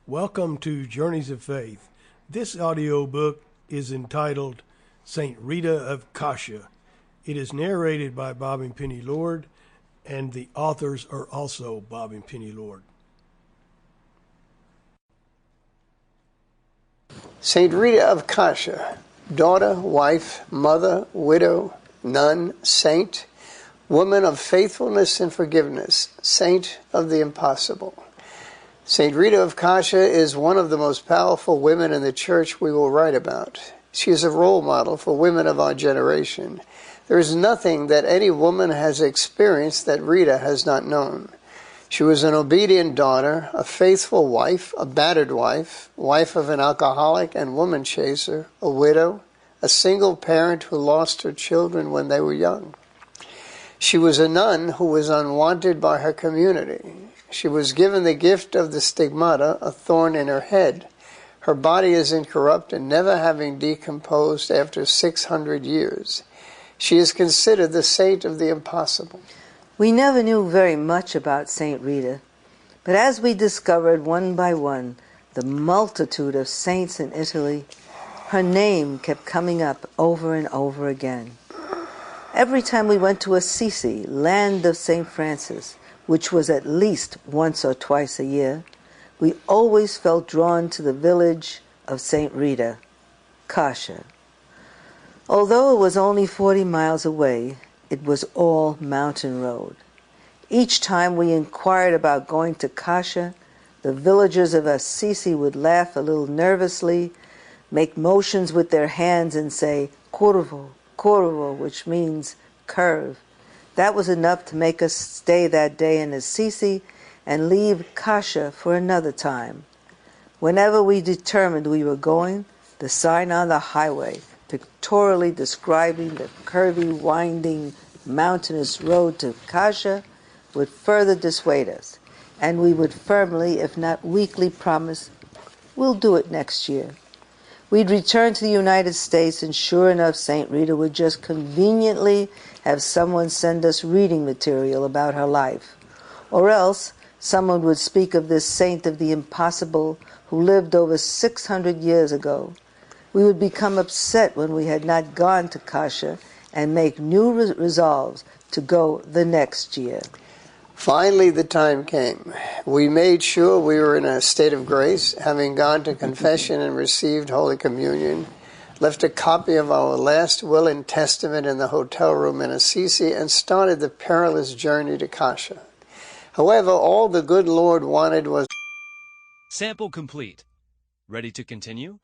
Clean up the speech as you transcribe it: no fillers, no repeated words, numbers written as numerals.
Welcome to Journeys of Faith. This audiobook is entitled Saint Rita of Cascia. It is narrated by Bob and Penny Lord, and the authors are also Bob and Penny Lord. Saint Rita of Cascia, daughter, wife, mother, widow, nun, saint, woman of faithfulness and forgiveness, saint of the impossible. Saint Rita of Cascia is one of the most powerful women in the church we will write about. She is a role model for women of our generation. There is nothing that any woman has experienced that Rita has not known. She was an obedient daughter, a faithful wife, a battered wife, wife of an alcoholic and woman chaser, a widow, a single parent who lost her children when they were young. She was a nun who was unwanted by her community. She was given the gift of the Stigmata, a thorn in her head. Her body is incorrupt and never having decomposed after 600 years. She is considered the saint of the impossible. We never knew very much about Saint Rita, but as we discovered one by one the multitude of saints in Italy, her name kept coming up over and over again. Every time we went to Assisi, land of St. Francis, which was at least once or twice a year, we always felt drawn to the village of Saint Rita, Cascia. Although it was only 40 miles away, it was all mountain road. Each time we inquired about going to Cascia, the villagers of Assisi would laugh a little nervously, make motions with their hands and say, curvo, curvo, which means curve. That was enough to make us stay that day in Assisi and leave Cascia for another time. Whenever we determined we were going, the sign on the highway, pictorially describing the curvy, winding, mountainous road to Cascia, would further dissuade us, and we would firmly, if not weakly, promise, we'll do it next year. We'd return to the United States, and sure enough, Saint Rita would just conveniently have someone send us reading material about her life. Or else, someone would speak of this saint of the impossible who lived over 600 years ago. We would become upset when we had not gone to Cascia and make new resolves to go the next year. Finally, the time came. We made sure we were in a state of grace, having gone to confession and received Holy Communion, left a copy of our last will and testament in the hotel room in Assisi, and started the perilous journey to Cascia. However, all the good Lord wanted was... Sample complete. Ready to continue?